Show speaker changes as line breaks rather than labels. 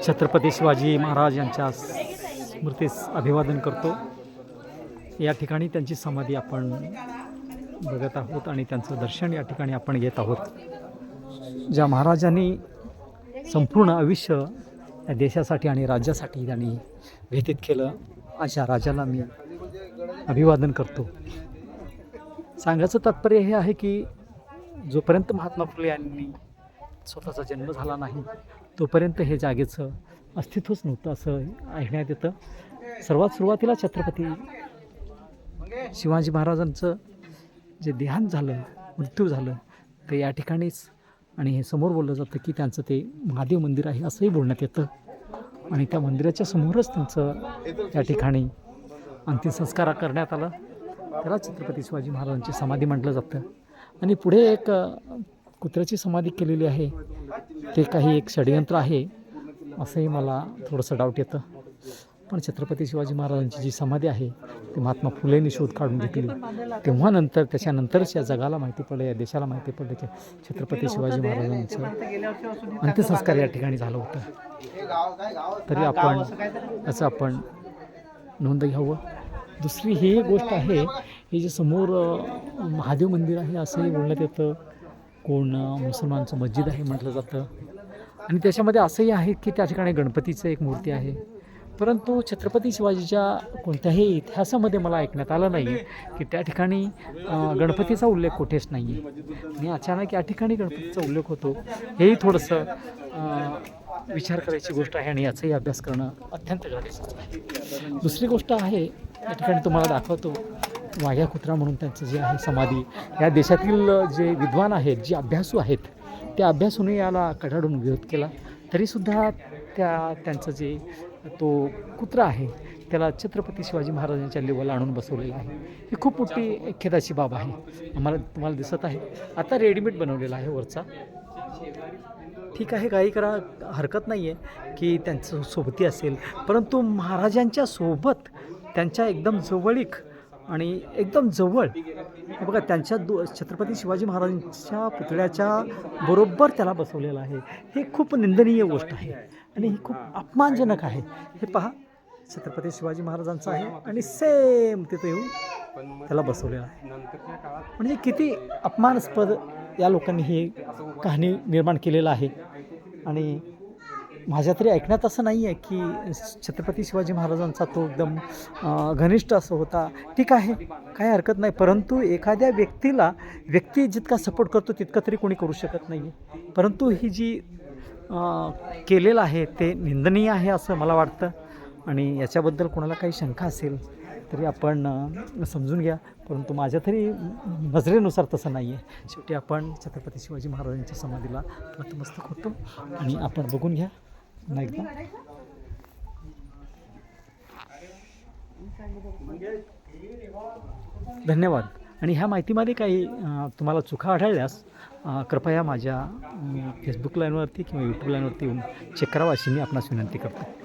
छत्रपती शिवाजी महाराज यांच्या स्मृतीस अभिवादन करतो। या ठिकाणी त्यांची समाधी आपण बघत आहोत आणि त्यांचं दर्शन या ठिकाणी आपण घेत आहोत। ज्या महाराजांनी संपूर्ण आयुष्य या देशासाठी आणि राज्यासाठी त्यांनी व्यतीत केलं, अशा राजाला मी अभिवादन करतो। सांगायचं तात्पर्य हे आहे की जोपर्यंत महात्मा फुले यांनी स्वतःचा जन्म झाला नाही तोपर्यंत हे जागेचं अस्तित्वच नव्हतं असं ऐकण्यात येतं। सर्वात सुरुवातीला छत्रपती शिवाजी महाराजांचं जे देहांत झालं, मृत्यू झालं, ते या ठिकाणीच, आणि हे समोर बोललं जातं की त्यांचं ते महादेव मंदिर आहे असंही बोलण्यात येतं। आणि त्या मंदिराच्या समोरच त्यांचं त्या ठिकाणी अंत्यसंस्कार करण्यात आलं। त्याला छत्रपती शिवाजी महाराजांची समाधी म्हटलं जातं। आणि पुढे एक कुत्र्याची समाधी केलेली आहे, ते काही एक षडयंत्र आहे असंही मला थोडंसं डाऊट येतं। पण छत्रपती शिवाजी महाराजांची जी समाधी आहे ती महात्मा फुलेंनी शोध काढून घेतली, तेव्हा नंतर त्याच्यानंतरच या जगाला माहिती पडलं, या देशाला माहिती पडलं की छत्रपती शिवाजी महाराजांचं अंत्यसंस्कार या ठिकाणी झालं होतं। तरी याचं आपण नोंद घ्यावं। दुसरी ही गोष्ट आहे, हे जे समोर महादेव मंदिर आहे असंही बोलण्यात येतं, कोण मुसलमानचं मस्जिद आहे म्हटलं जातं। आणि त्याच्यामध्ये असंही आहे की त्या ठिकाणी गणपतीचं एक मूर्ती आहे, परंतु छत्रपती शिवाजीच्या कोणत्याही इतिहासामध्ये मला ऐकण्यात आलं नाही की त्या ठिकाणी गणपतीचा उल्लेख कुठेच नाही आहे। आणि अचानक या ठिकाणी गणपतीचा उल्लेख होतो, हेही थोडंसं विचार करायची गोष्ट आहे आणि याचाही अभ्यास करणं अत्यंत गरजेचं आहे। दुसरी गोष्ट आहे, या ठिकाणी तुम्हाला दाखवतो वाघ्या कुत्रा म्हणून त्यांचं जे आहे समाधी, या देशातील जे विद्वान आहेत, जे अभ्यासू आहेत, त्या अभ्यासूने याला कडाडून विरोध केला, तरीसुद्धा त्यांचं जे तो कुत्रा आहे त्याला छत्रपती शिवाजी महाराजांच्या लेवलला आणून बसवलेलं आहे। ही खूप मोठी खेदाची बाब आहे। तुम्हाला दिसत आहे आता रेडीमेड बनवलेला आहे वरचा। ठीक आहे, काही करा, हरकत नाही आहे की त्यांचं सोबती असेल, परंतु महाराजांच्या सोबत त्यांच्या एकदम जवळीक आणि एकदम जवळ बघा त्यांच्या छत्रपती शिवाजी महाराजांच्या पुतळ्याच्या बरोबर त्याला बसवलेलं आहे। हे खूप निंदनीय गोष्ट आहे आणि ही खूप अपमानजनक आहे। हे पहा, छत्रपती शिवाजी महाराजांचं आहे आणि सेम तिथे येऊन त्याला बसवलेलं आहे। म्हणजे किती अपमानास्पद या लोकांनी ही कहाणी निर्माण केलेलं आहे। आणि माझ्या तरी ऐकण्यात असं नाही आहे की छत्रपती शिवाजी महाराजांचा तो एकदम घनिष्ठ असं होता। ठीक आहे, काही हरकत नाही, परंतु एखाद्या व्यक्ती जितका सपोर्ट करतो तितका तरी कोणी करू शकत नाही आहे। परंतु ही जी केलेलं आहे ते निंदनीय आहे असं मला वाटतं। आणि याच्याबद्दल कोणाला काही शंका असेल तरी आपण समजून घ्या, परंतु माझ्या तरी नजरेनुसार तसं नाही आहे। शेवटी आपण छत्रपती शिवाजी महाराजांच्या समाधीला नतमस्तक होतो आणि आपण बघून घ्या पुन्हा एकदा। धन्यवाद। आणि ह्या माहितीमध्ये काही तुम्हाला चुका आढळल्यास कृपया माझ्या फेसबुक लाईनवरती किंवा यूट्यूब लाईनवरती येऊन चेक करावं अशी मी आपणास विनंती करतो।